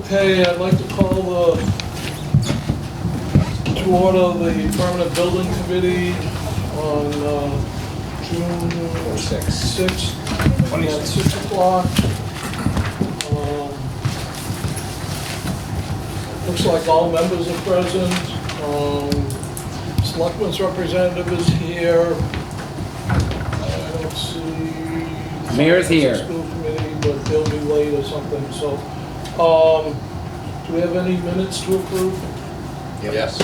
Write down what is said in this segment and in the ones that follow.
Okay, I'd like to call to order the Permanent Building Committee on June 6th at 6 o'clock. Looks like all members are present. Selectmen's representative is here. I don't see. Mayor's here. School committee, but they'll be late or something, so. Do we have any minutes to approve? Yes.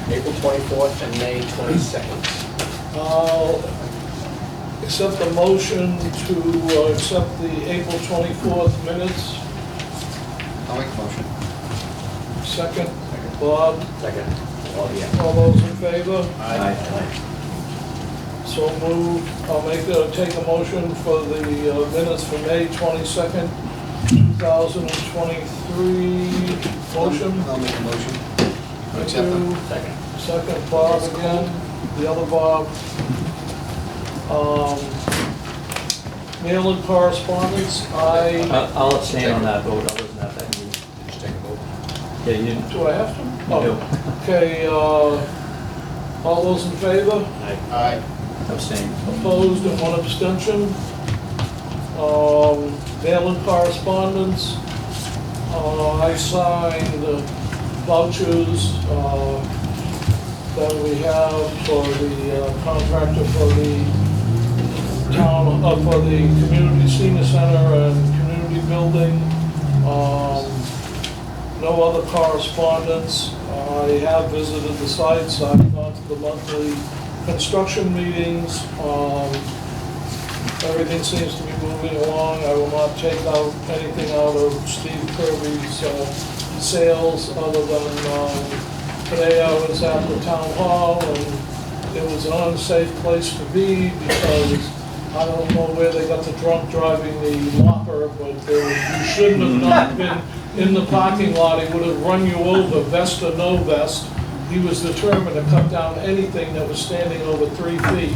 April 24th and May 22nd. I'll accept the motion to accept the April 24th minutes. I'll make a motion. Second, Bob, Second. Oh, yeah. all those in favor? Aye. So moved. I'll take a motion for the minutes for May 22nd, 2023. Motion? I'll make a motion. Thank Accept them. you. Second. Second, Bob again, the other Bob. Mail and correspondence, I'll abstain on that vote, I wasn't at that meeting. Just take a vote. Yeah, you didn't. do I have to? You Oh, okay, all those in favor? Aye. Abstain. Opposed and one abstention. Mail and correspondence, I signed the vouchers that we have for the contractor for the town, for the community senior center and community building. No other correspondence. I have visited the sites, I've gone to the monthly construction meetings. Everything seems to be moving along. I will not take out anything out of Steve Kirby's sales other than today I was at the town hall and it was an unsafe place to be because I don't know where they got the drunk driving the locker, but you shouldn't have not been in the parking lot. He would have run you over, vest or no vest. He was determined to cut down anything that was standing over 3 feet.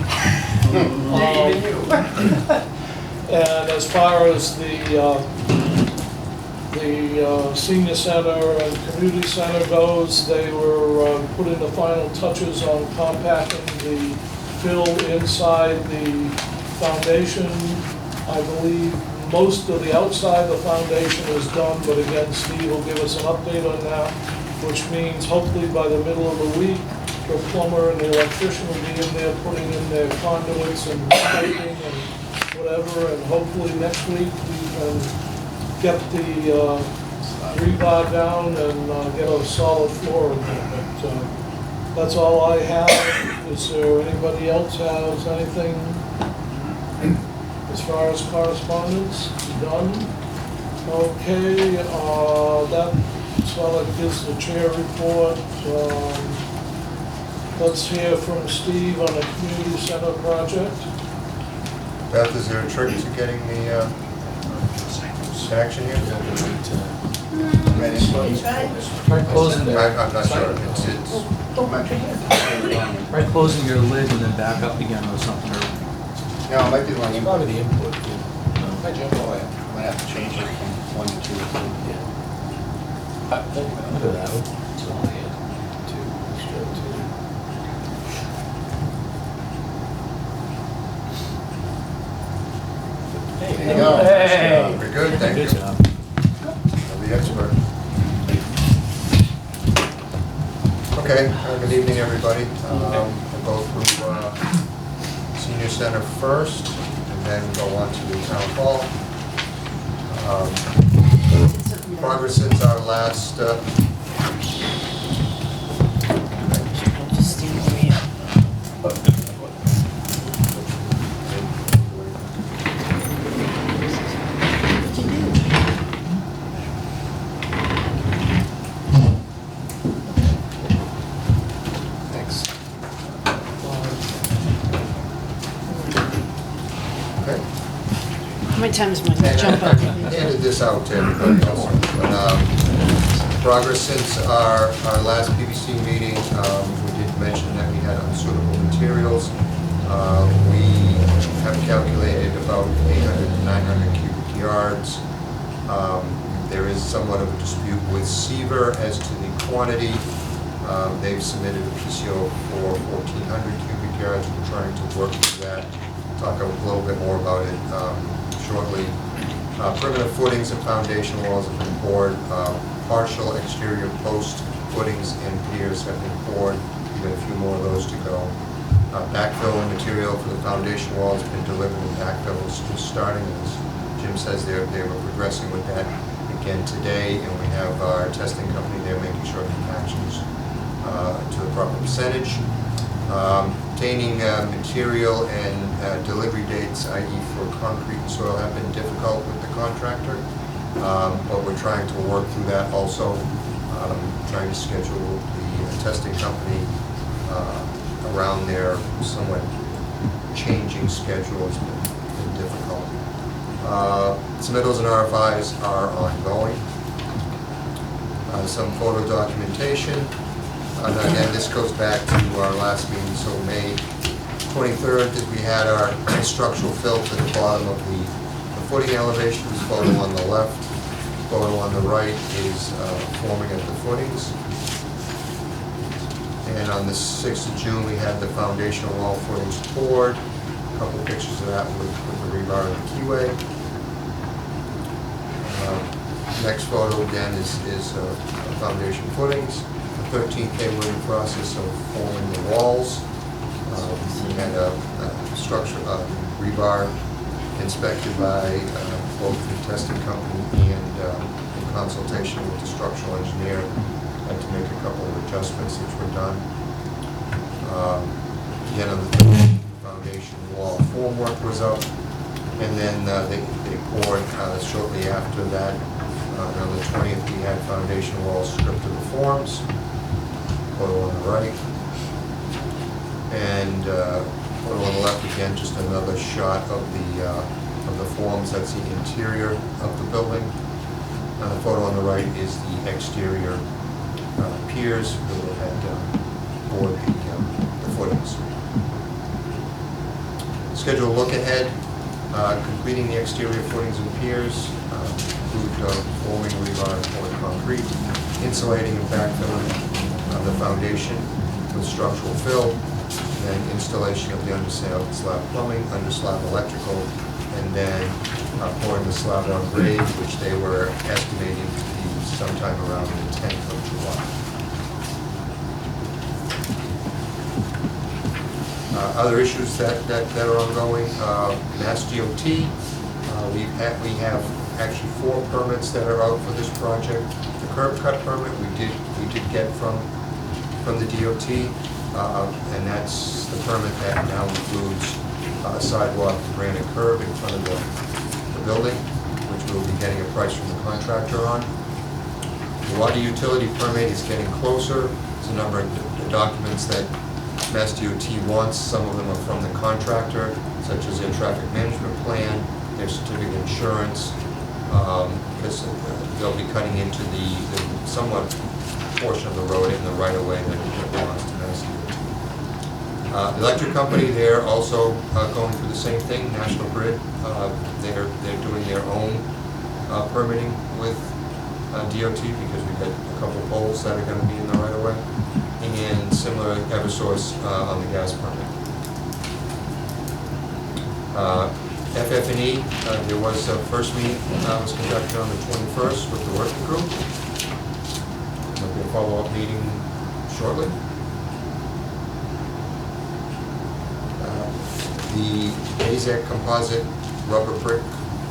And as far as the senior center and community center goes, they were putting the final touches on compacting the fill inside the foundation. I believe most of the outside of the foundation is done, but again, Steve will give us an update on that, which means hopefully by the middle of the week, the plumber and the electrician will be in there putting in their conduits and piping and whatever, and hopefully next week we can get the rebar down and get a solid floor in there. But that's all I have. Is there anybody else has anything as far as correspondence? Done? Okay, that's all it gives the chair report. Let's hear from Steve on the community center project. Beth, is there a trick to getting the action here? Try closing I'm not sure. Try closing your lid and then back up again or something. No, it might be the one. It's probably the input. Hi, Jim. Oh, yeah. Might have to change it from 1 to 2 or 3. Look at that. There you go. Hey. Very good, thank you. Good job. You're the expert. Okay, good evening, everybody. We'll go through senior center first, and then go on to the town hall. Progress since our last, Thanks. okay. How many times am I gonna jump up? Handed this out to everybody else. But, progress since our last PBC meeting, we did mention that we had unsuitable materials. We have calculated about 800 to 900 cubic yards. There is somewhat of a dispute with Seaver as to the quantity. They've submitted a PCO for 1,400 cubic yards. We're trying to work through that. Talk a little bit more about it shortly. Perimeter footings and foundation walls have been poured. Partial exterior post footings and piers have been poured. We've got a few more of those to go. Backfill and material for the foundation wall has been delivered, and backfill is just starting. As Jim says, they were progressing with that again today, and we have our testing company there making sure it matches to the proper percentage. Obtaining material and delivery dates, i.e. for concrete and soil, have been difficult with the contractor, but we're trying to work through that also. Trying to schedule the testing company around their somewhat changing schedule has been difficult. Submittals and RFIs are ongoing. Some photo documentation. Again, this goes back to our last meeting, so May 23rd, that we had our structural fill to the bottom of the footing elevations. Photo on the left, photo on the right is forming at the footings. And on the 6th of June, we had the foundation wall footings poured. A couple pictures of that with the rebar and the keyway. Next photo again is foundation footings. The 13K we're in the process of forming the walls. We had a structure rebar inspected by both the testing company and in consultation with the structural engineer. Had to make a couple of adjustments which were done. Again, on the foundation wall formwork was up, and then they poured shortly after that. On the 20th, we had foundation walls stripped of the forms. Photo on the right, and photo on the left again, just another shot of the forms. That's the interior of the building. The photo on the right is the exterior piers that had poured the footings. Schedule look ahead. Completing the exterior footings and piers, include forming rebar and poured concrete, insulating and backfilling the foundation with structural fill, and installation of the underslab plumbing, underslab electrical, and then pouring the slab on grade, which they were estimating to be sometime around the 10th of July. Other issues that are ongoing, Mass DOT, we have actually 4 permits that are out for this project. The curb cut permit we did get from the DOT, and that's the permit that now includes a sidewalk, granite curb in front of the building, which we'll be getting a price from the contractor on. The water utility permit is getting closer. There's a number of documents that Mass DOT wants. Some of them are from the contractor, such as their traffic management plan, their certificate of insurance, because they'll be cutting into the somewhat portion of the road in the right-of-way that belongs to Mass DOT. The electric company, they're also going through the same thing. National Grid, they're doing their own permitting with DOT, because we've got a couple poles that are going to be in the right-of-way, and similar Eversource on the gas permit. FF&E, there was a first meeting was conducted on the 21st with the working group. There'll be a follow-up meeting shortly. The AZEC composite rubber brick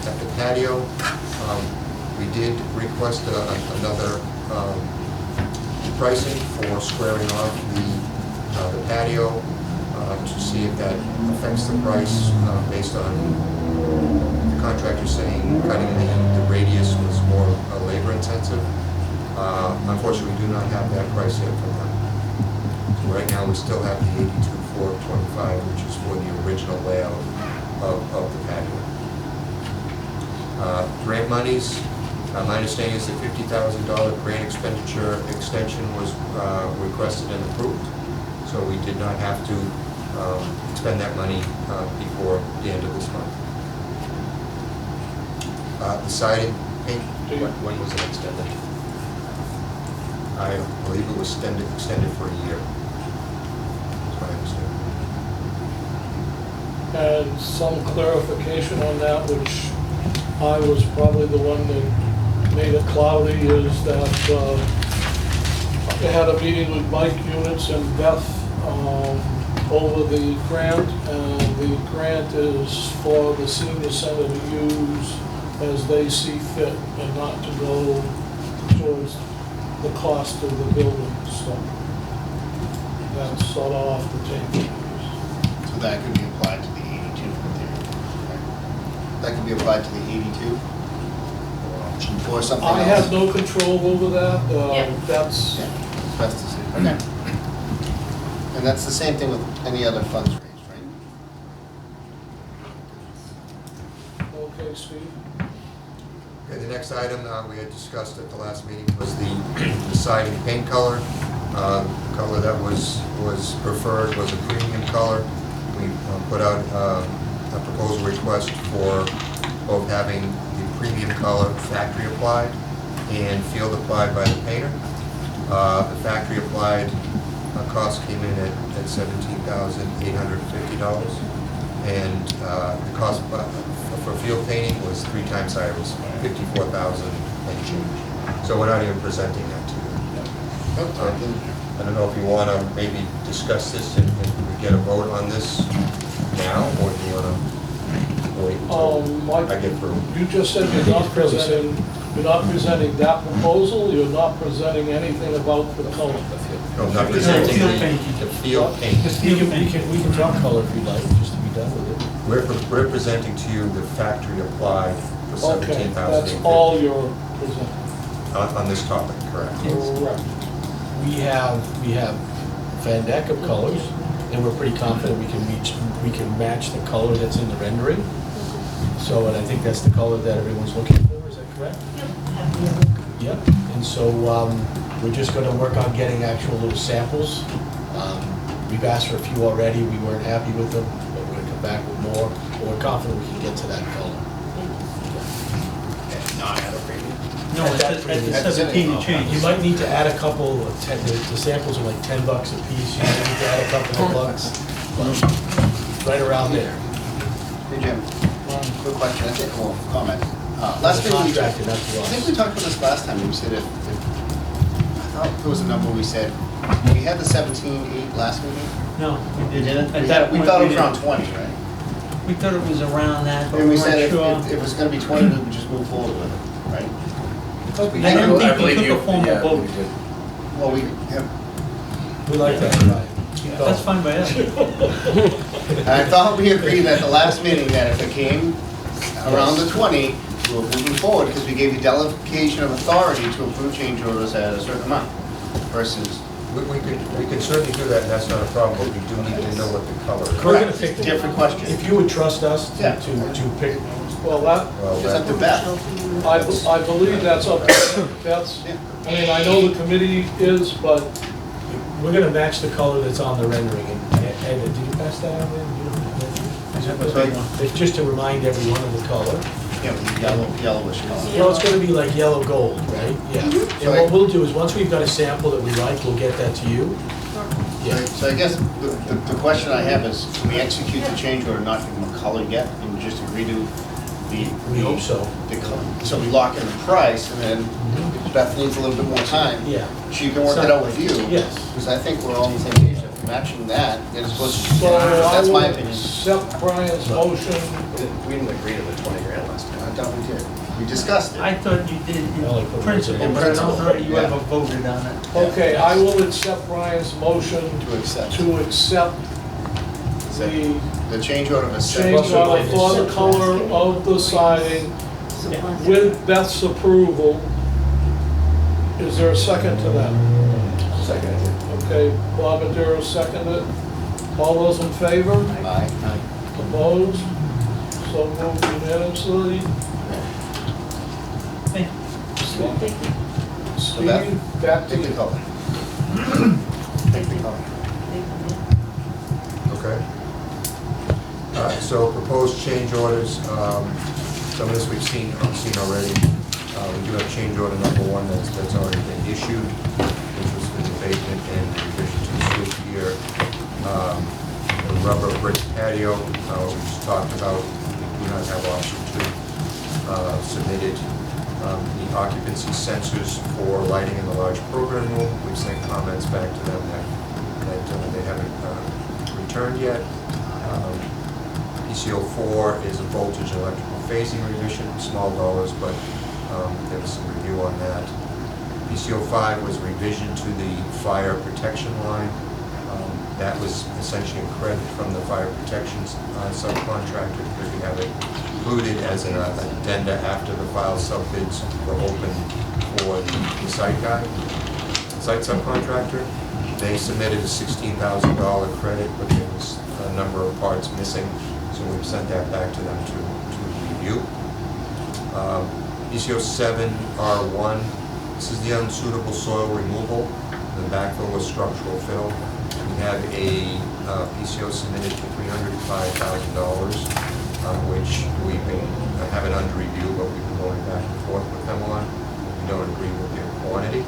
at the patio. We did request another pricing for squaring off the patio to see if that affects the price based on the contractor saying cutting the radius was more labor intensive. Unfortunately, we do not have that price yet from them. So right now we still have the 82,425, which is for the original layout of the patio. Grant monies. My understanding is the $50,000 grant expenditure extension was requested and approved, so we did not have to expend that money before the end of this month. The siding paint, When was it extended? I believe it was extended for a year. That's what I understand. And some clarification on that, which I was probably the one that made it cloudy, is that I had a meeting with Mike Units and Beth over the grant, and the grant is for the senior center to use as they see fit and not to go towards the cost of the building, so that's sort of off the table. So that could be applied to the 82 there. That could be applied to the 82? Or something else? I have no control over that, Yeah. that's, Yeah, best to see. Okay. And that's the same thing with any other funds raised, right? okay, Steve? Okay, the next item we had discussed at the last meeting was the siding paint color. The color that was preferred was a premium color. We put out a proposal request for both having the premium color factory applied and field applied by the painter. The factory applied cost came in at $17,850, and the cost for field painting was 3 times higher, it was $54,000 and change. So we're not even presenting that to you. I don't know if you want to maybe discuss this and we get a vote on this now, or do you want to wait until Mike, I get through? you just said you're not presenting that proposal, you're not presenting anything about the color. No, I'm not presenting field paint. the field paint. We can drop color if you'd like, just to be done with it. We're presenting to you the factory applied for Okay, $17,850. that's all you're presenting. On this topic, correct? Correct. We have Van Dyck of colors, and we're pretty confident we can match the color that's in the rendering. So, and I think that's the color that everyone's looking for, is that correct? Yep, and so we're just gonna work on getting actual little samples. We've asked for a few already, we weren't happy with them, but we're gonna come back with more, but we're confident we can get to that color. And not at a premium? No, At the 17 you change. You might need to add a couple, the samples are like $10 a piece, you might need to add a couple of bucks, but right around there. Hey, Jim, quick question, I think, well, comment. Last The meeting, we contractor, talked, not to I think us. we talked about this last time, we said I thought there was a number we said, we had the 17.8 last meeting? No, we didn't. We At that we point, thought it we was around didn't. 20, right? We thought it was around that, but And we we said weren't if sure. if it was gonna be 20, we would just move forward with it, right? I don't think we took a formal vote. Well, we have, We like that, Brian. Keep going. That's fine by us. and I thought we agreed at the last meeting that if it came around the 20, we were moving forward, because we gave you delegation of authority to approve change orders at a certain amount versus. We could certainly do that, and that's not a problem, but we do need to know what the color is. We're gonna pick, Different question. if you would trust us Yeah. to pick, Well, that, Well, It's up to Beth. I believe that's up to that's, Yeah. I mean, I know the committee is, but we're gonna match the color that's on the rendering, and did you pass that out, man? You don't have that? Is that the big one? It's just to remind everyone of the color. Yeah, with the yellowish color. Well, it's gonna be like yellow gold, right? Yeah. And what we'll do is, once we've got a sample that we like, we'll get that to you. Yeah. So I guess the question I have is, can we execute the change order, not give them a color yet, and just agree to the. We hope so. the color? So we lock in the price, and then if Beth needs a little bit more time, Yeah. she can work it out with you. Yes. Because I think we're all on the same page, if we're matching that, then it's supposed to, so I that's will my opinion. accept Brian's motion. We didn't agree to the 20 grand last time. I thought we did. We discussed it. I thought you did Well, in like, principle, in but I don't principle, know you yeah. ever voted on it. Okay, I will accept Brian's motion To accept. to accept the The change order of a change separate. order for the color of the siding with Beth's approval. Is there a second to that? Second. Okay, Bob Adaro seconded. All those in favor? Aye. Opposed? So moved unanimously. Thank you. Steve, Beth, back to Take the you. color. Take the color. Okay. So proposed change orders, Some of this we've seen already. We do have change order number 1 that's already been issued, which was for the abatement and revision to the switch gear. The rubber brick patio, we just talked about, we do not have option 2 submitted. The occupancy sensors for lighting in the large program room, we've sent comments back to them that they haven't returned yet. PCO 4 is a voltage and electrical phasing revision, small dollars, but there was some review on that. PCO 5 was revision to the fire protection line. That was essentially a credit from the fire protection subcontractor because we have it included as an addenda after the file sub-bids were open for the site guy, site subcontractor. They submitted a $16,000 credit, but there was a number of parts missing, so we've sent that back to them to review. PCO 7 R1, this is the unsuitable soil removal, the backfill with structural fill. We have a PCO submitted for $305,000, which we've been having under review, but we've been going back and forth with them on. We don't agree with their quantity.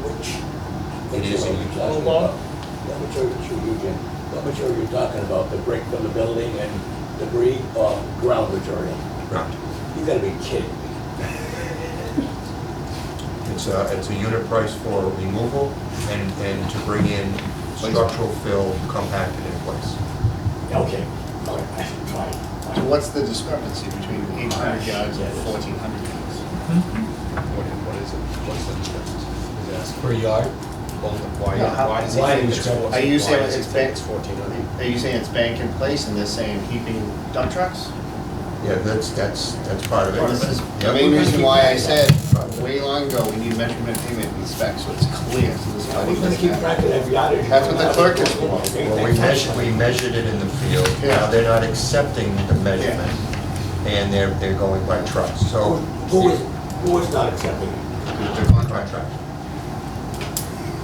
It is a Hold on. What material are you talking about? The brick from the building and debris or ground material? ground. You gotta be kidding me. It's a unit price for removal and to bring in structural fill compacted in place. Okay, all right, fine. So what's the discrepancy between 800 yards and 1,400 yards? What is it? What's the difference? He's asking. Per yard? Well, why, No, how- why does he why think is it's, it- Are you saying why does he it's think back- it's 1,400? Are you saying it's bank in place and they're saying heaping dump trucks? Yeah, that's part of it. This is the Yep. main reason why I said way long ago, we need measurement payment and specs, so it's clear. So this is why We're gonna keep track of that yardage. That's what the clerk is for. Well, we measured it in the field. Now, they're not accepting the measurement, and they're going by trucks, so. Who is not accepting it? The contract.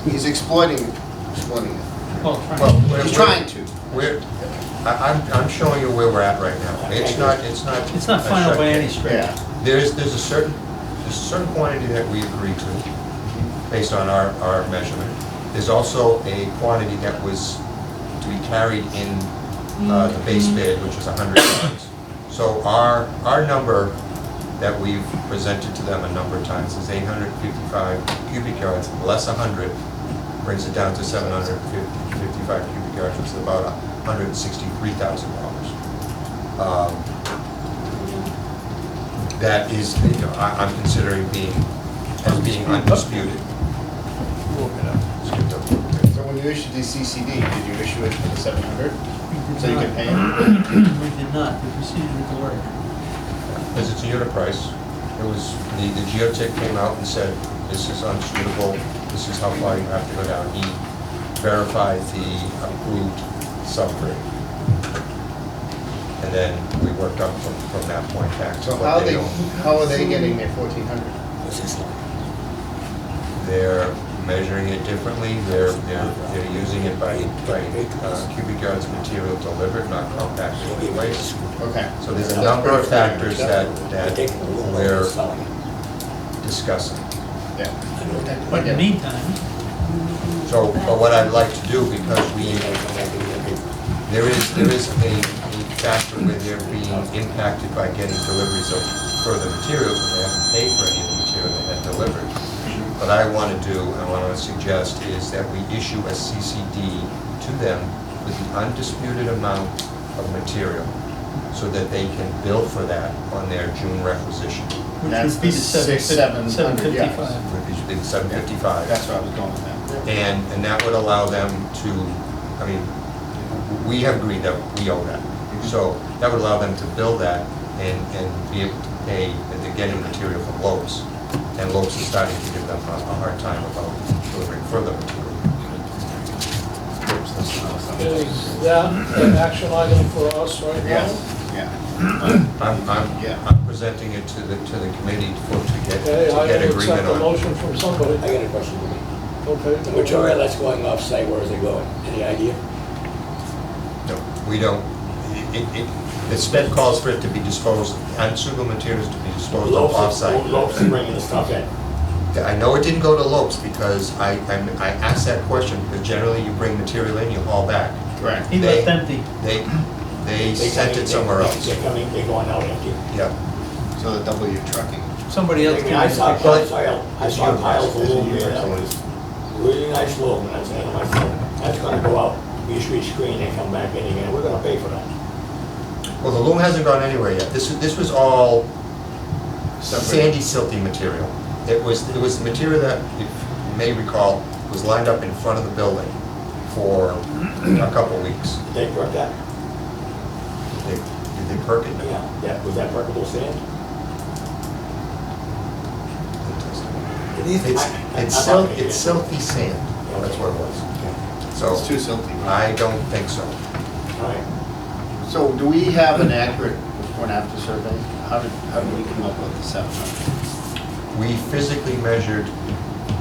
He's exploiting it. Well, He's trying to. I'm showing you where we're at right now. It's not. It's not final by any stretch. Yeah. There's a certain quantity that we agreed to, based on our measurement. There's also a quantity that was to be carried in the base bid, which is 100 yards. So our number that we've presented to them a number of times is 855 cubic yards, less 100, brings it down to 755 cubic yards, which is about $163,000. That is, I'm considering being undisputed. So when you issued the CCD, did you issue it for the 700? We So did you not. could pay him? We did not, we proceeded with the work. Because it's a unit price. It was, the geotech came out and said, this is unsuitable, this is how far you have to go down. He verified the approved subgrade. And then we worked up from that point back to So what they own. how are they getting their 1,400? What's this like? They're measuring it differently, they're using it by cubic yards of material delivered, not compacted in place. Okay. So there's a number of factors that we're Selling it. discussing. Yeah. But in the meantime, So, but what I'd like to do, because there is a factor where they're being impacted by getting deliveries of further material, because they haven't paid for any of the material they had delivered. What I want to do, and what I want to suggest, is that we issue a CCD to them with the undisputed amount of material, so that they can bill for that on their June requisition, which That's would be the the 700 755. which is $755. That's where I was going with that. And that would allow them to, I mean, we have agreed that we owe that. So that would allow them to bill that and be able to pay, that they're getting material from Lopes. And Lopes is starting to give them a hard time about delivering further material. Is that an action item for us right now? Yes, yeah. I'm presenting it to the committee to Okay, I get will accept agreement the on. motion from somebody. I got a question for me. Okay. The material that's going off-site, where is it going? Any idea? No, we don't, the spec calls for it to be disposed, unsuitable materials to be disposed of off-site. Lopes is bringing the stuff in. I know it didn't go to Lopes because I asked that question, because generally you bring material in, you haul back. Correct. He left empty. They sent it somewhere else. They're coming, they're going out empty. Yeah. So the W trucking. Somebody else I mean, I saw can. piles of loom here that was really nice loom, and I was saying to myself, that's gonna go out, be screen and come back in again, we're gonna pay for that. Well, the loom hasn't gone anywhere yet. This was all sandy, silty material. It was material that, if you may recall, was lined up in front of the building for a couple weeks. Did they perk that? Did they perk it? Yeah, was that perkable sand? It's silty sand. That's what it was. So It's too silty. I don't think so. All right. So do we have an accurate before and after survey? How did we come up with the 700? We physically measured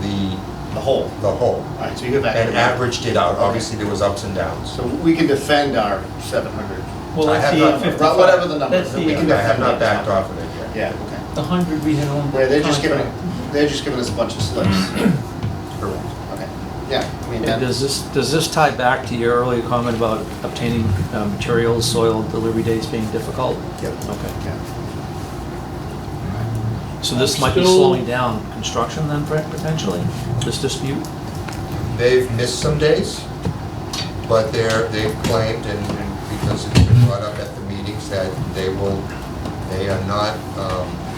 the The whole. hole All right, so you have accurate. and averaged it out. Obviously, there was ups and downs. So we can defend our 700. Well, I that's have the not- 855. Whatever the number That's is, the we can I have not backed off of it yet. Yeah, okay. The 100 we had on. Where they're just giving, contract. they're just giving us a bunch of slips. Correct. Okay, yeah, I mean, And that, does this tie back to your earlier comment about obtaining materials, soil delivery dates being difficult? Yep. Okay. yeah. So this might be Still- slowing down construction then, potentially, this dispute? They've missed some days, but they've claimed, and because it's been brought up at the meetings, that they are not,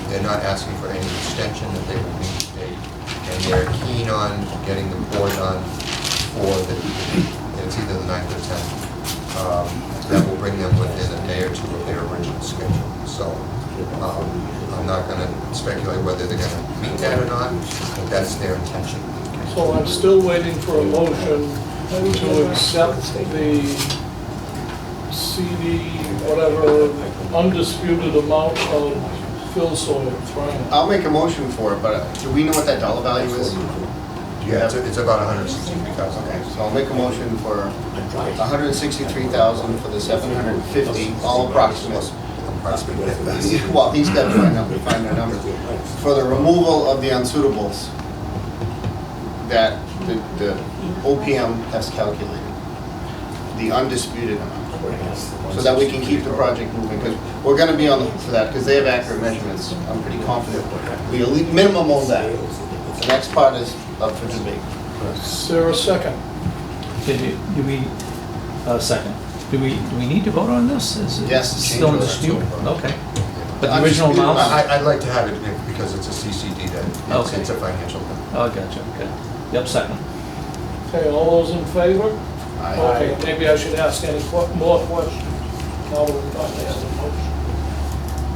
they're not asking for any extension, that they will meet the date. And they're keen on getting the pour done for it's either the 9th or 10th. That will bring them within a day or two of their original schedule. So I'm not gonna speculate whether they're gonna meet that or not, but that's their intention. So I'm still waiting for a motion to accept the CD, whatever, undisputed amount of fill soil thrown. I'll make a motion for it, but do we know what that dollar value is? Yeah, it's about 163,000. Okay, so I'll make a motion for 163,000 for the 750, all approximate. Well, he's got to find their numbers. For the removal of the unsuitables that the OPM has calculated, the undisputed amount, so that we can keep the project moving, because we're gonna be on the hook for that, because they have accurate measurements. I'm pretty confident we at least minimum of that. The next part is up for debate. Is there a second? Do we, second, do we need to vote on this? Is it Yes, still in change dispute? order. Okay. But The the original undisputed amount? amount. I'd like to have it because it's a CCD, that Okay. it's a financial thing. Oh, gotcha, okay. Yep, second. Okay, all those in favor? Aye. Okay, maybe I should ask any more questions. Now that we've got the motion.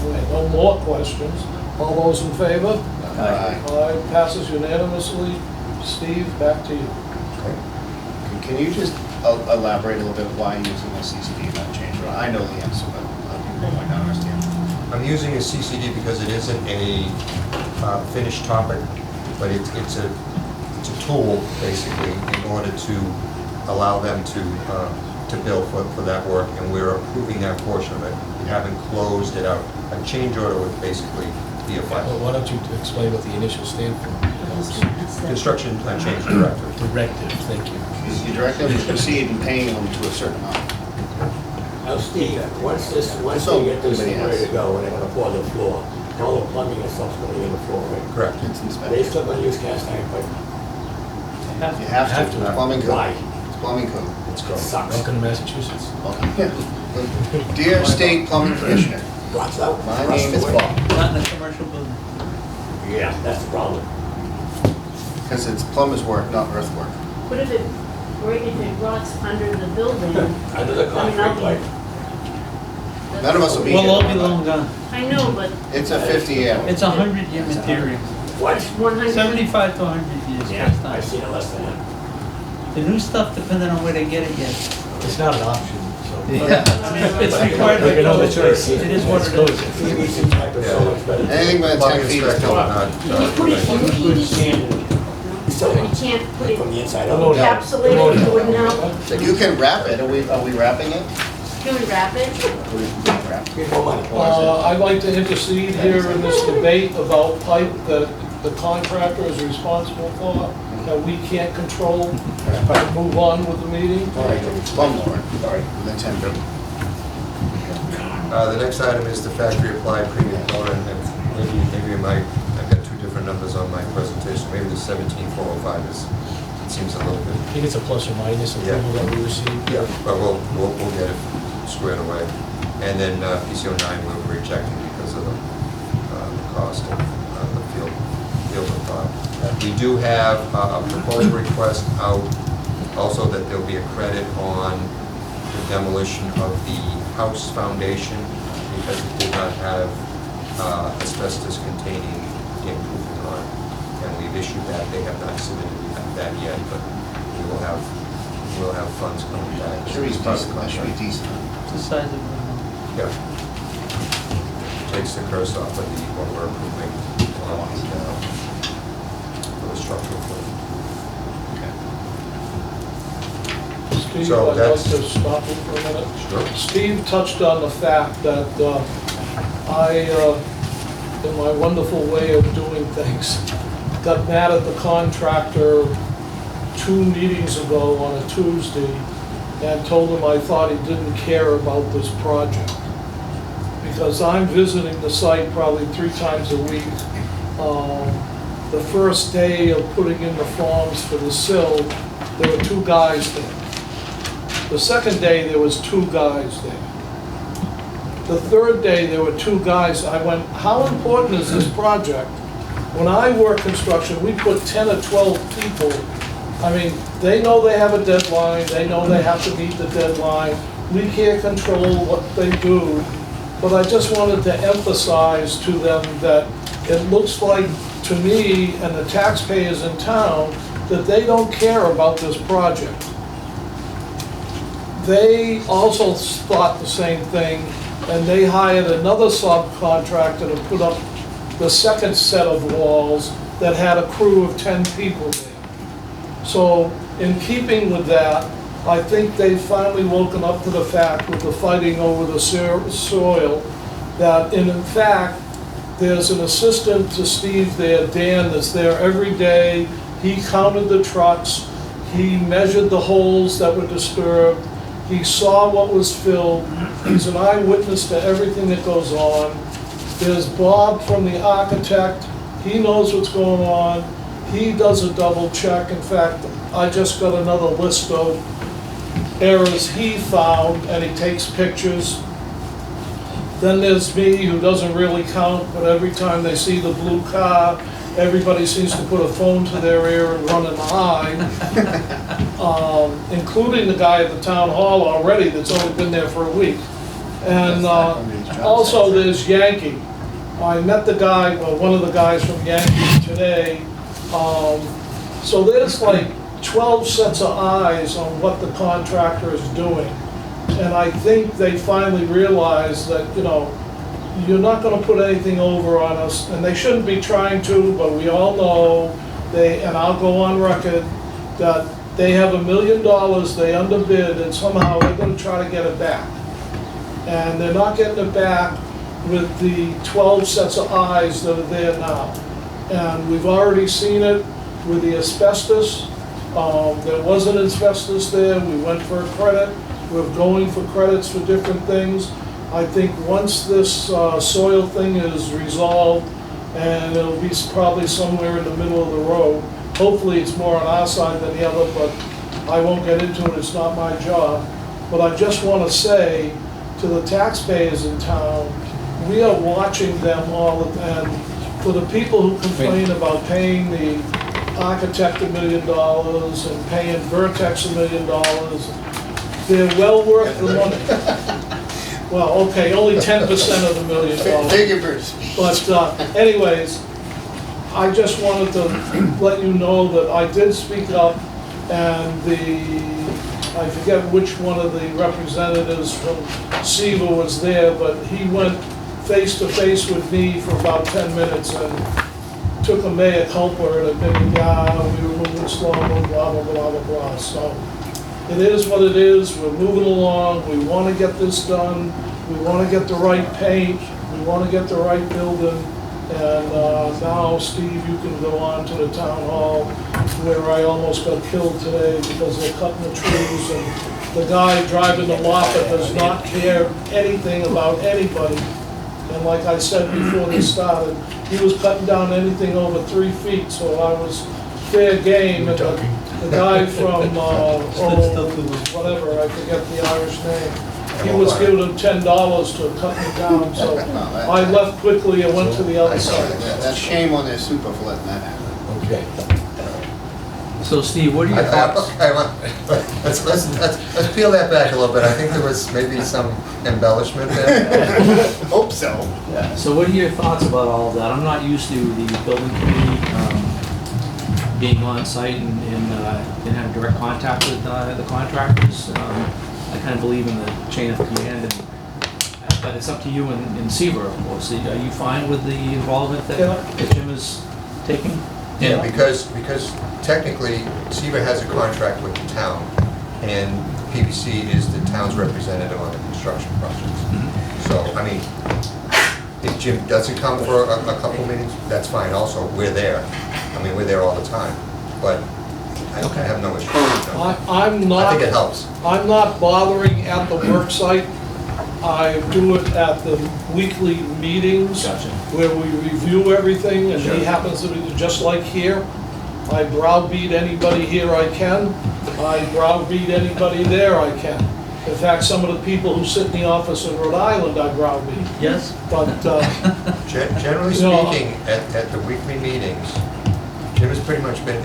Okay, no more questions. All those in favor? Aye. Aye, passes unanimously. Steve, back to you. Can you just elaborate a little bit why you're using the CCD and not change order? I know the answer, but people might not understand. I'm using a CCD because it isn't a finished topic, but it's a tool, basically, in order to allow them to bill for that work, and we're approving that portion of it. We haven't closed it out. A change order would basically be a Well, final. why don't you explain what the initial stand for? Construction change directive. Directive, thank you. You direct them to proceed in paying them to a certain amount. Now, Steve, once So, they get this thing everybody ready has. to go, and they're gonna pour the floor, all the plumbing and stuff's gonna be in the floor, right? Correct. It's They inspected. still gonna use cast iron pipe. You have to, it's plumbing code. Why? It's plumbing code. It's It called. sucks. Welcome to Massachusetts. Okay. Dear State Plumbing Commissioner, Rots out. my rusts name is away. Bob, Not in a commercial building. Yeah, that's the problem. because it's plumber's work, not earthwork. What if it, or if it rots under the building? Under the concrete pipe. None of us will be We'll all be here. long gone. I know, but It's a 50-year. It's 100-year material, What? 100. 75 to 100 years. Yeah, cast I've iron. seen it less than that. The new stuff, depending on where they get it, yes. It's not an option, so. It's required by Make another code. choice. It is what it is. PVC pipe is so much better. Anything within 10 Plumbing feet is inspector, still. not. You put it in PVC. So, You can't put it from the inside Hello, out. encapsulated, it wouldn't help. You can wrap it. Are we wrapping it? Can we wrap it? Get more money. I'd like to intercede here in this debate about pipe that the contractor is responsible for, that we can't control, and move on with the meeting. All right, one more, sorry, and then 10 minutes. The next item is the factory applied premium toner, and maybe I've got two different numbers on my presentation, maybe the 17405 is, it seems a little bit. I think it's a plus or minus approval that we received. But we'll get it squared away. And then PCO 9 we're rejecting because of the cost of the field of thought. We do have a proposal request out, also that there'll be a credit on the demolition of the house foundation because it did not have asbestos containing improvement on it. And we've issued that. They have not submitted that yet, but we'll have funds coming back. Sure, he's decent, that should be decent. It's the size of a... Yeah. Takes the curse off of what we're approving for the structural foot. Steve, So I'd like that's- to stop you for a minute. Sure. Steve touched on the fact that in my wonderful way of doing things, got mad at the contractor 2 meetings ago on a Tuesday and told him I thought he didn't care about this project. Because I'm visiting the site probably 3 times a week. The first day of putting in the forms for the sill, there were 2 guys there. The second day, there was 2 guys there. The third day, there were 2 guys. I went, how important is this project? When I work construction, we put 10 or 12 people. I mean, they know they have a deadline, they know they have to meet the deadline. We can't control what they do. But I just wanted to emphasize to them that it looks like, to me and the taxpayers in town, that they don't care about this project. They also thought the same thing, and they hired another subcontractor to put up the second set of walls that had a crew of 10 people there. So in keeping with that, I think they've finally woken up to the fact with the fighting over the soil, that in fact, there's an assistant to Steve there, Dan, that's there every day. He counted the trucks, he measured the holes that were disturbed, he saw what was filled, he's an eyewitness to everything that goes on. There's Bob from the architect, he knows what's going on, he does a double check. In fact, I just got another list of errors he found, and he takes pictures. Then there's me, who doesn't really count, but every time they see the blue car, everybody seems to put a phone to their ear and run and hide. Including the guy at the town hall already that's only been there for a week. And also there's Yankee. I met the guy, well, one of the guys from Yankee today. So there's like 12 sets of eyes on what the contractor is doing. And I think they finally realized that, you know, you're not gonna put anything over on us, and they shouldn't be trying to, but we all know, and I'll go on record, that they have $1 million they underbid, and somehow they're gonna try to get it back. And they're not getting it back with the 12 sets of eyes that are there now. And we've already seen it with the asbestos. There wasn't asbestos there, we went for a credit. We're going for credits for different things. I think once this soil thing is resolved, and it'll be probably somewhere in the middle of the road, hopefully it's more on our side than the other, but I won't get into it, it's not my job. But I just want to say to the taxpayers in town, we are watching them all, and for the people who complain about paying the architect $1 million and paying Vertex $1 million, they're well worth the money. Well, okay, only 10% of the $1 million. Thank you, Bruce. But anyways, I just wanted to let you know that I did speak up, and I forget which one of the representatives from SEVA was there, but he went face to face with me for about 10 minutes and took a mea culpa and admitted, yeah, we were moving slow, blah, blah, blah, blah, blah. So it is what it is, we're moving along, we want to get this done, we want to get the right paint, we want to get the right building, and now, Steve, you can go on to the town hall, where I almost got killed today because they're cutting the trees, and the guy driving the Moffett does not care anything about anybody. And like I said before this started, he was cutting down anything over 3 feet, so I was fair game. And the guy from, whatever, I forget the Irish name, he was giving him $10 to cut me down, so I left quickly and went to the other I saw side. that. That's shame on their super for letting that happen. Okay. So Steve, what are your thoughts? Let's peel that back a little bit. I think there was maybe some embellishment there. Hope so. So what are your thoughts about all of that? I'm not used to the building committee being on site and having direct contact with the contractors. I kind of believe in the chain of command, but it's up to you in Seaver, of course. Are you fine with the involvement that Jim is taking? Yeah, because technically, Seaver has a contract with the town, and PBC is the town's representative on the construction projects. So, I mean, if Jim doesn't come for a couple meetings, that's fine also, we're there. I mean, we're there all the time, but I have no issue. I'm not. I think it helps. I'm not bothering at the work site. I do it at the weekly meetings Gotcha. where we review everything, and Sure. he happens to be just like here. I browbeat anybody here I can. I browbeat anybody there I can. In fact, some of the people who sit in the office in Rhode Island, I browbeat. Yes? But, Generally No. speaking, at the weekly meetings, Jim has pretty much been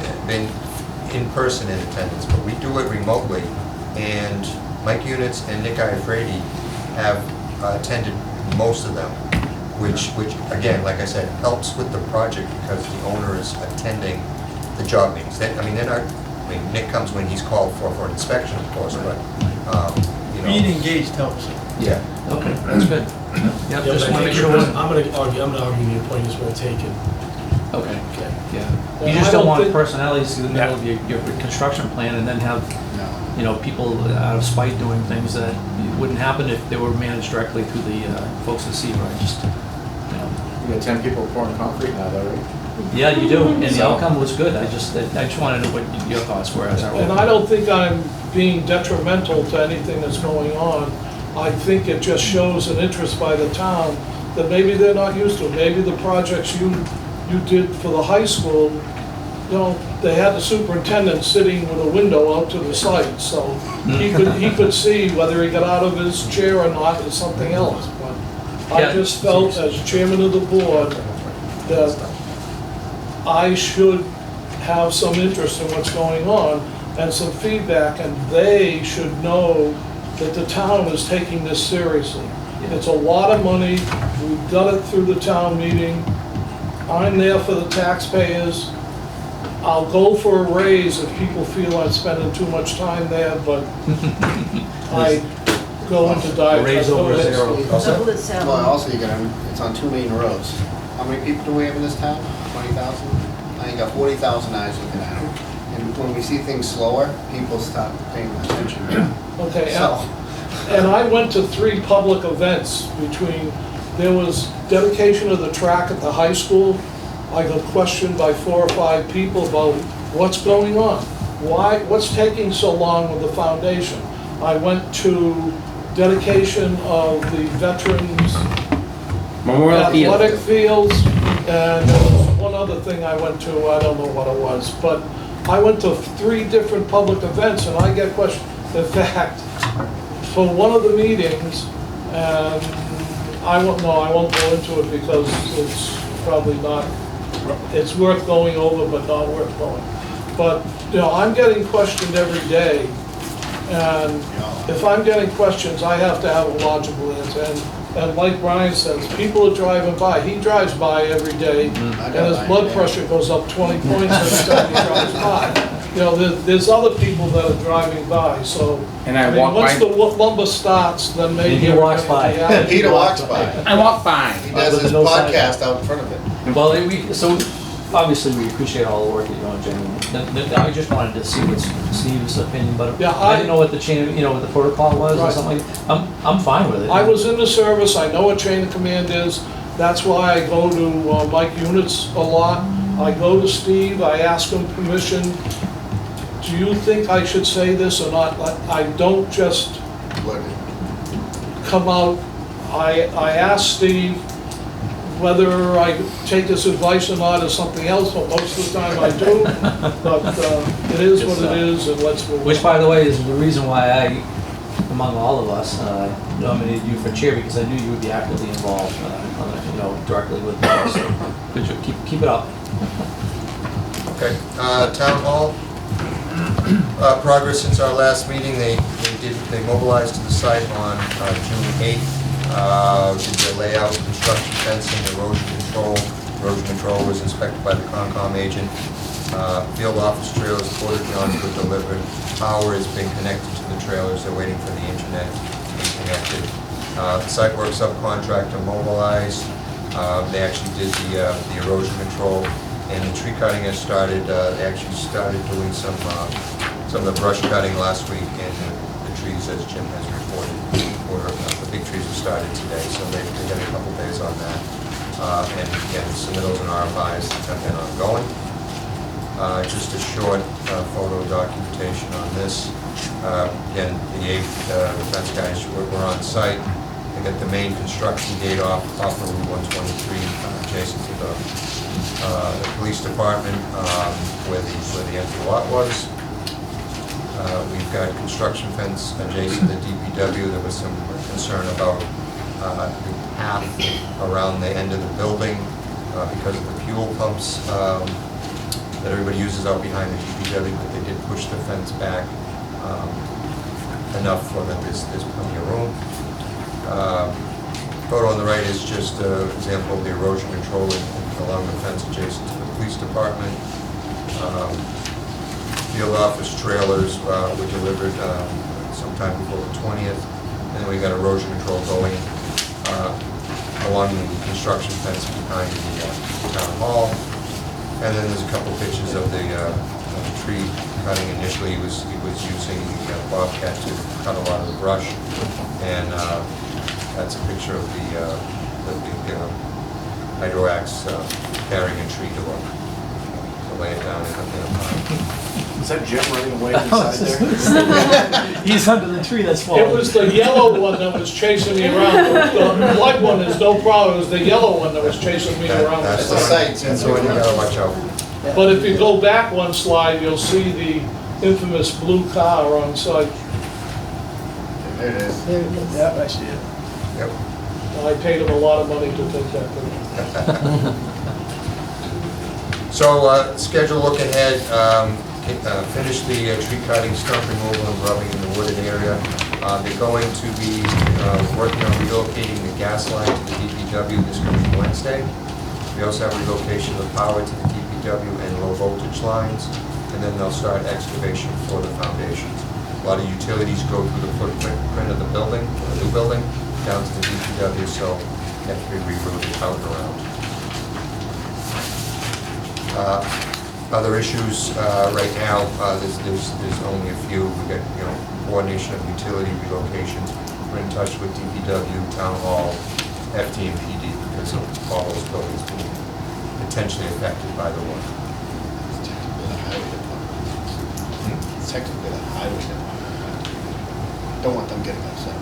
in person in attendance, but we do it remotely. And Mike Units and Nick Iafredi have attended most of them, which again, like I said, helps with the project because the owner is attending the job meetings. They're not, Nick comes when he's called for an inspection, of course, but, Being engaged helps. Yeah. Okay, that's good. Yep, Yeah, just but want I to make think sure. I'm gonna argue your point is well taken. Okay, Okay. yeah. Yeah, You just I don't don't want think- personalities in the middle of your construction plan and then have, people out of spite doing things that wouldn't happen if they were managed directly through the folks at Seaver. I just, You got 10 people pouring concrete now, though, right? yeah, you do, and the So- outcome was good. I just wanted to know what your thoughts were as our. and I don't think I'm being detrimental to anything that's going on. I think it just shows an interest by the town that maybe they're not used to. Maybe the projects you did for the high school, they had the superintendent sitting with a window out to the site, so he could see whether he got out of his chair or not is something else. But I Yeah. just felt as chairman of the board that I should have some interest in what's going on and some feedback, and they should know that the town is taking this seriously. It's a lot of money, we've got it through the town meeting, I'm there for the taxpayers. I'll go for a raise if people feel I'm spending too much time there, but I go into diet. Raise over zero. Double the salary. Well, also it's on 2 main roads. How many people do we have in this town? 20,000? I got 40,000 eyes looking at it. And when we see things slower, people stop paying attention. Okay, So, and I went to 3 public events there was dedication of the track at the high school. I got questioned by 4 or 5 people about what's going on. What's taking so long with the foundation? I went to dedication of the veterans athletic fields, and there was one other thing I went to, I don't know what it was, but I went to 3 different public events, and I get questioned. In fact, for one of the meetings, and I won't go into it because it's probably not, it's worth going over, but not worth going. But, I'm getting questioned every day, and if I'm getting questions, I have to have a logical answer. And like Brian says, people are driving by, he drives by every day, and his blood pressure goes up 20 points every time he drives by. There's other people that are driving by, so, And I mean, once the lumber starts, then maybe. And he walks by. everything will be Peter walks by. I walk by. He does With his no sign. podcast out in front of it. Well, so obviously, we appreciate all the work that you're doing, Jamie. I just wanted to see what Steve's opinion, but Yeah, I didn't know what the chain, what the protocol was or Right. something like, I'm fine with it. I was in the service, I know what chain of command is. That's why I go to Mike Units a lot. I go to Steve, I ask him permission. Do you think I should say this or not? I don't just come out. I ask Steve whether I take this advice or not is something else, but most of the time I do. But it is what it is, and let's move on. Which, by the way, is the reason why I, among all of us, nominated you for chair, because I knew you would be actively involved, directly with me. So, good job. Keep it up. Okay, Town Hall, progress since our last meeting, they mobilized to the site on June 8th. Did their layout, construction, fencing, erosion control. Erosion control was inspected by the Concom agent. Field office trailers, porta johns were delivered. Power has been connected to the trailers, they're waiting for the internet to be connected. The site work subcontractor mobilized. They actually did the erosion control, and the tree cutting has started. They actually started doing some of the brush cutting last week, and the trees, as Jim has reported, the big trees have started today, so they got a couple days on that. And again, submittals and RFIs have been ongoing. Just a short photo documentation on this. Again, the 8th defense guys were on site. They got the main construction gate off of Route 123, adjacent to the police department, where the empty lot was. We've got construction fence adjacent to DPW. There was some concern about the path around the end of the building because of the fuel pumps that everybody uses out behind the DPW, but they did push the fence back enough for that there's plenty of room. Photo on the right is just an example of the erosion control along the fence adjacent to the police department. Field office trailers were delivered sometime before the 20th, and then we got erosion control going along the construction fence behind the town hall. And then there's a couple pictures of the tree cutting. Initially, he was using the Bobcat to cut a lot of the brush, and that's a picture of the big hydro-axe carrying a tree to lay it down in a pile. Is that Jim running away beside there? He's under the tree that's It falling. was the yellow one that was chasing me around. The black one is no problem, it was the yellow one that was chasing me around. That's the site. That's the one you gotta watch out for. But if you go back one slide, you'll see the infamous blue car on site. There it is. There it is. Yeah, I see it. Yep. I paid him a lot of money to take that picture. So, schedule look ahead, finish the tree cutting, stump removal, and rubbing in the wooded area. They're going to be working on relocating the gas line to the DPW this coming Wednesday. We also have relocation of power to the DPW and low voltage lines, and then they'll start excavation for the foundations. A lot of utilities go through the footprint of the building, the new building, down to the DPW, so they have to be rerouted out and around. Other issues right now, there's only a few. We got coordination of utility relocations. We're in touch with DPW, Town Hall, FD and PD because of all those buildings being potentially affected by the war. It's technically the highway department. Don't want them getting upset.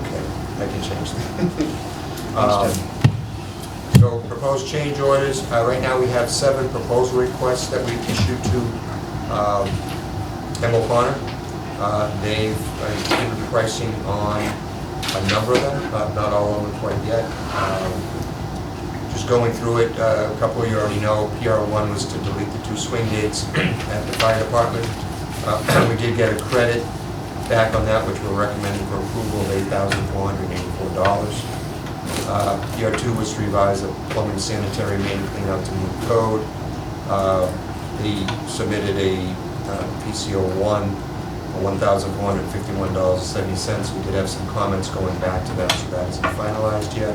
Okay, I can change that. So proposed change orders, right now we have 7 proposal requests that we've issued to M. O'Connor. They've given pricing on a number of them, not all of them quite yet. Just going through it, a couple of you already know, PR1 was to delete the 2 swing gates at the fire department. We did get a credit back on that, which we're recommending for approval of $8,484. PR2 was to revise the plumbing sanitary main clean out to new code. They submitted a PCO1 for $1,451.70. We did have some comments going back to that, so that isn't finalized yet.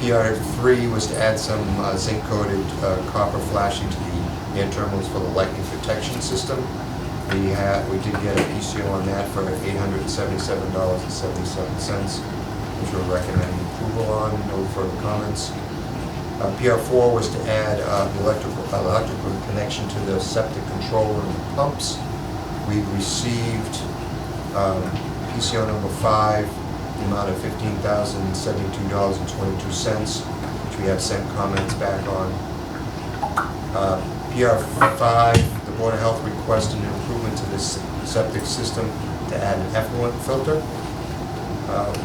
PR3 was to add some zinc-coated copper flashing to the air terminals for the lightning protection system. We did get a PCO on that for $877.77, which we're recommending approval on. No further comments. PR4 was to add electrical connection to the septic control room pumps. We received PCO number 5, the amount of $15,072.22, which we have sent comments back on. PR5, the Board of Health requested an improvement to this septic system to add an effluent filter.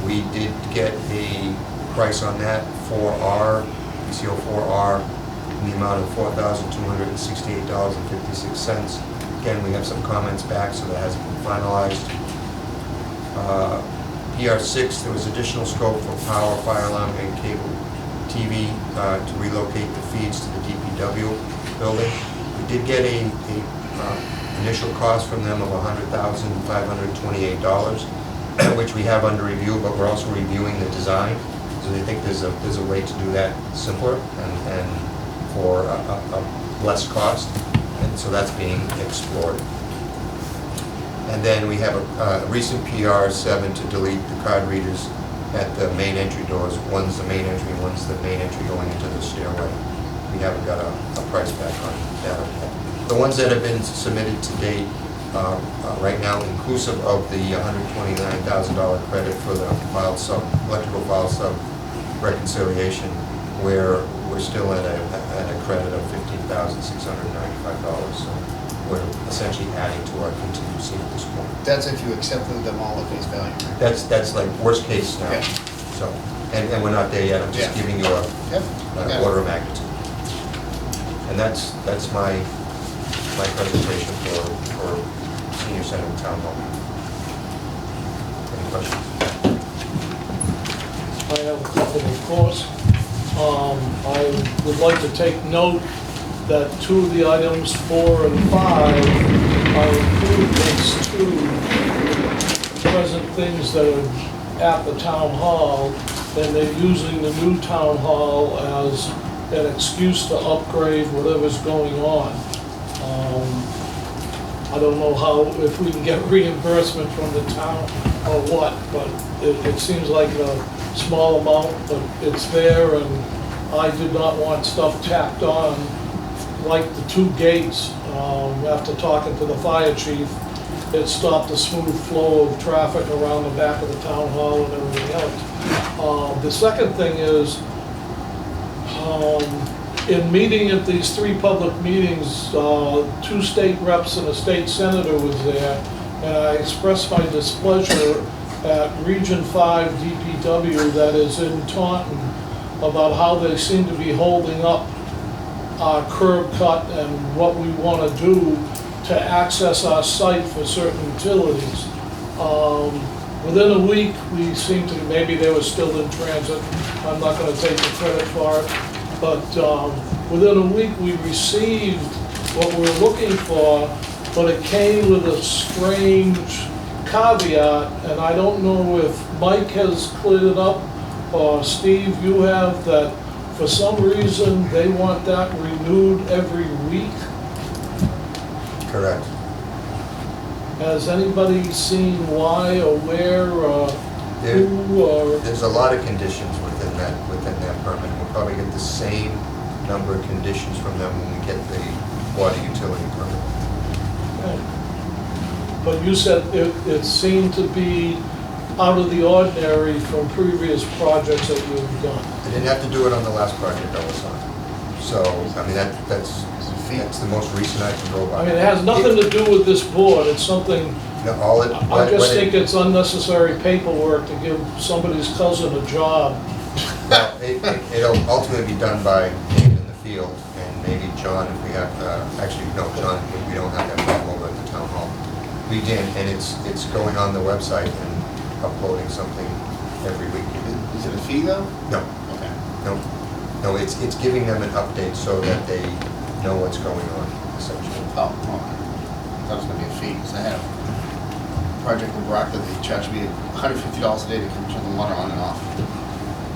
We did get a price on that, 4R, PCO 4R, in the amount of $4,268.56. Again, we have some comments back, so that hasn't been finalized. PR6, there was additional scope for power, fire alarm, and cable TV to relocate the feeds to the DPW building. We did get a initial cost from them of $100,528, which we have under review, but we're also reviewing the design. So they think there's a way to do that simpler and for a less cost, and so that's being explored. And then we have a recent PR7 to delete the card readers at the main entry doors. One's the main entry, one's the main entry going into the stairway. We haven't got a price back on that yet. The ones that have been submitted to date, right now, inclusive of the $129,000 credit for the electrical file sub reconciliation, where we're still at a credit of $15,695. So we're essentially adding to our contingency at this point. That's if you accept them all at face value. That's like worst case now. Yeah. So, and we're not there yet. I'm just Yeah. giving you Yep. an order of magnitude. And that's my presentation for Senior Center and Town Hall. Any questions? I have a couple of reports. I would like to take note that 2 of the items, 4 and 5, are improvements to present things that are at the town hall, and they're using the new town hall as an excuse to upgrade whatever's going on. I don't know if we can get reimbursement from the town or what, but it seems like a small amount, but it's there, and I did not want stuff tacked on, like the 2 gates. After talking to the fire chief, it stopped the smooth flow of traffic around the back of the town hall and everything else. The second thing is, in meeting at these 3 public meetings, 2 state reps and a state senator was there, and I expressed my displeasure at Region 5 DPW that is in Taunton about how they seem to be holding up our curb cut and what we want to do to access our site for certain utilities. Within a week, we seem to, maybe they were still in transit, I'm not going to take the credit for it, but within a week, we received what we were looking for, but it came with a strange caveat, and I don't know if Mike has cleared it up, or Steve, you have, that for some reason, they want that renewed every week. Correct. Has anybody seen why or where or who or? There's a lot of conditions within that permit. We'll probably get the same number of conditions from them when we get the water utility permit. But you said it seemed to be out of the ordinary from previous projects that you've done. I didn't have to do it on the last project I was on. So, I mean, that's the most recent I can go by. I mean, it has nothing to do with this board, it's something, I just think it's unnecessary paperwork to give somebody's cousin a job. Well, it'll ultimately be done by David in the field, and maybe John, if we have, actually, no, John, we don't have that problem over at the town hall. We did, and it's going on the website and uploading something every week. Is it a fee though? No, Okay. no, it's giving them an update so that they know what's going on, essentially. Oh, okay. I thought it was gonna be a fee, because I had a project with Rock that they charged me $150 a day to come turn the water on and off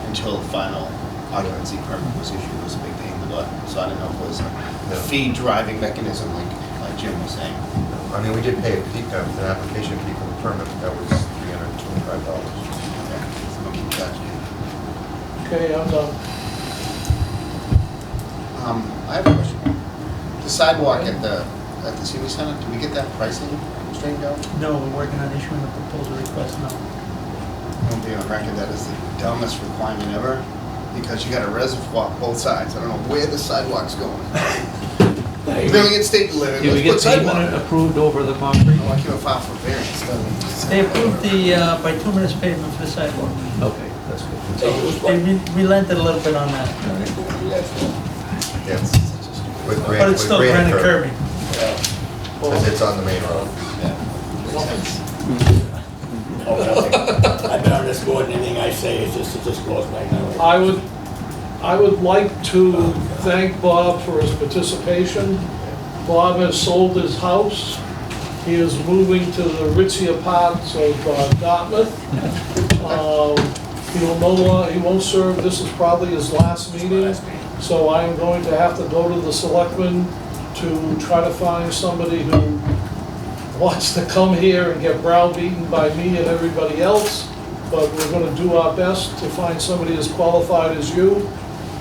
until the final occupancy permit was issued, it was a big pain in the butt. So I didn't know if it was a fee driving mechanism like Jim was saying. I mean, we did pay an application fee for the permit, that was $325. Okay, so we'll keep that. Okay, I'm done. I have a question. The sidewalk at the senior center, did we get that pricing straightened out? No, we're working on issuing a proposal request now. I won't be on record, that is the dumbest requirement ever, because you got a reservoir both sides. I don't know where the sidewalk's going. Building and state delivered, Did we let's get put pavement sidewalk. approved over the concrete? Oh, I can't file for variance, doesn't it? They approved the bituminous pavement for the sidewalk. Okay, that's good. They relented a little bit on that. Yes. With But it's still granite curbing. Because it's on the main road. I've been on this board, and anything I say is just, it just goes like that. I would like to thank Bob for his participation. Bob has sold his house. He is moving to the ritzier parts of Dartmouth. He won't serve, this is probably his last meeting, so I am going to have to go to the selectmen to try to find somebody who wants to come here and get browbeaten by me and everybody else, but we're gonna do our best to find somebody as qualified as you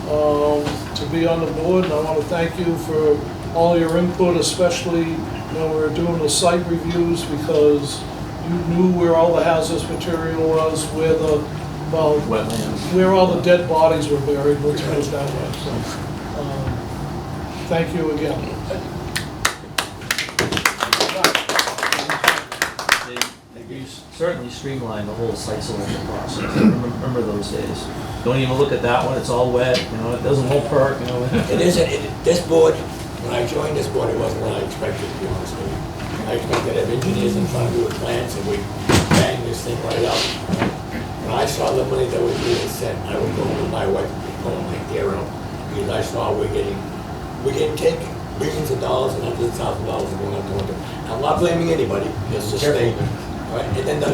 to be on the board, and I want to thank you for all your input, especially when we were doing the site reviews, because you knew where all the hazardous material was, where the, well, Wetlands. where all the dead bodies were buried, let's put it that way, so, thank you again. You certainly streamlined the whole site selection process. I remember those days. Don't even look at that one, it's all wet, you know, it doesn't hold perk, you know. It isn't, this board, when I joined this board, it wasn't what I expected, to be honest with you. I expected to have engineers in front of me with plans, and we bang this thing right out. When I saw the money that was being spent, I was going with my wife, going like tear up, because I saw we're getting taken millions of dollars and hundreds of thousands of dollars going out the window. I'm not blaming anybody, it's just they. Right, and then I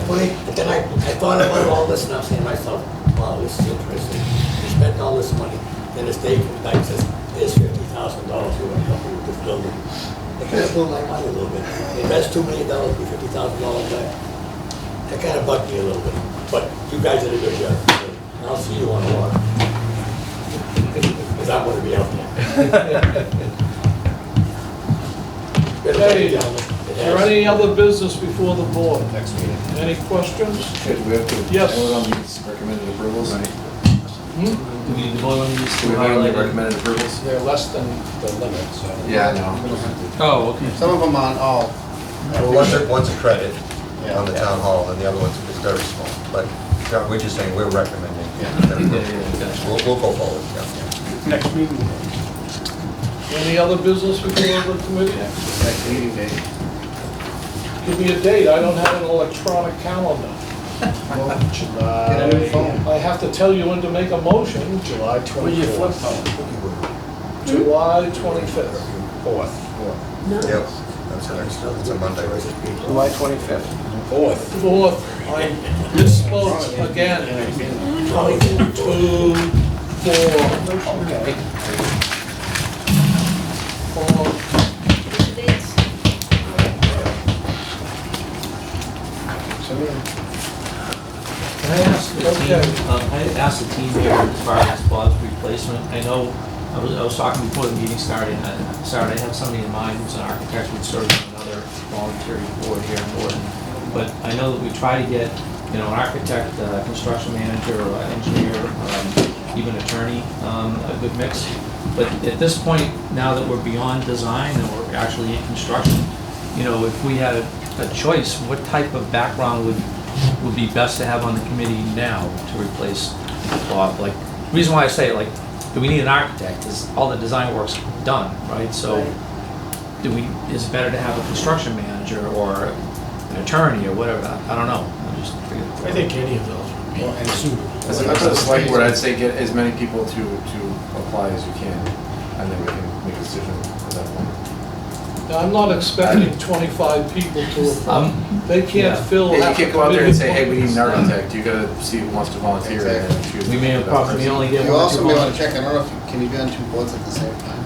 thought about all this, and I'm saying to myself, wow, this is interesting. We spent all this money, then the state comes back and says, there's $50,000 we're gonna help you with this building. They kind of blew my mind a little bit. Invest $2 million, get $50,000 back. That kind of bugged me a little bit, but you guys did a good job. And I'll see you on the water. Because I'm gonna be out there. Hey, is there any other business before the board? Next meeting. Any questions? Okay, do we have to Yes. vote on these recommended approvals? Hmm? Do we need to vote on these Do two we vote on the highlighted? recommended approvals? They're less than the limit, so. Yeah, I know. Oh, okay. Some of them on all. Well, one's a credit Yeah. on the town hall, and the other one's is very small. But we're just saying, we're recommending. Yeah. We'll go forward, yeah. Next meeting. Any other business before the committee? Next meeting date. Give me a date, I don't have an electronic calendar. Get a new phone. I have to tell you when to make a motion. July 24th. Where's your flip phone? July 25th. Yep, that's the next, it's a Monday, right? July 25th. 4th, I misspoke again. 2, 4. Okay. 4. Dates? Can I ask the team, I asked the team here as far as Bob's replacement, I know, I was talking before the meeting started, I have somebody in mind who's an architect who'd serve on another voluntary board here in Norton. But I know that we try to get, you know, an architect, construction manager, or an engineer, even attorney, a good mix. But at this point, now that we're beyond design and we're actually in construction, you know, if we had a choice, what type of background would be best to have on the committee now to replace Bob? Like, the reason why I say, like, do we need an architect? Is all the design work's done, right? So, is it better to have a construction manager or an attorney or whatever? I don't know. I think any of those would be suitable. As a member of the select board, I'd say get as many people to apply as you can, and then we can make a decision at that point. Now, I'm not expecting 25 people to apply. They yeah. can't fill Yeah, you half a can't go out there and say, hey, we committee. need an architect, you gotta see who wants to volunteer and then choose. We may probably only get You one or also two may want volunteers. to check, I don't know if, can you be on 2 boards at the same time?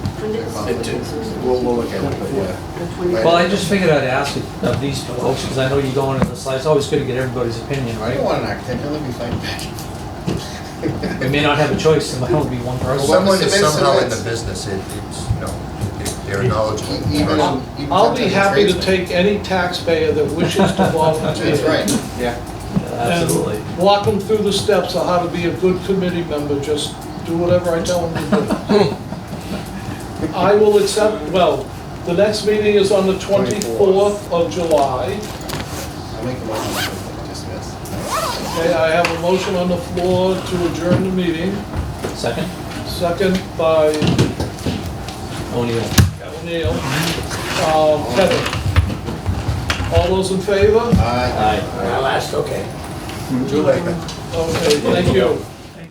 We'll look at it, but yeah. Well, I just figured I'd ask of these folks, because I know you go into the slides, it's always good to get everybody's opinion, I right? don't want an architect, I'll let me fight back. We may not have a choice, there might only be one person. Someone is Submit somehow in the submits. business, it's, you know, they're knowledgeable. Even- I'll be even happy to tradesmen. take any taxpayer that wishes to volunteer. That's right. Yeah. Absolutely. And walk them through the steps of how to be a good committee member, just do whatever I tell them to do. I will accept, well, the next meeting is on the 24th of July. I'll make a motion to dismiss. Okay, I have a motion on the floor to adjourn the meeting, Second, second by O'Neill. O'Neill. Kevin. All those in favor? Aye. Aye. Well, that's okay. Julie. Okay, thank you.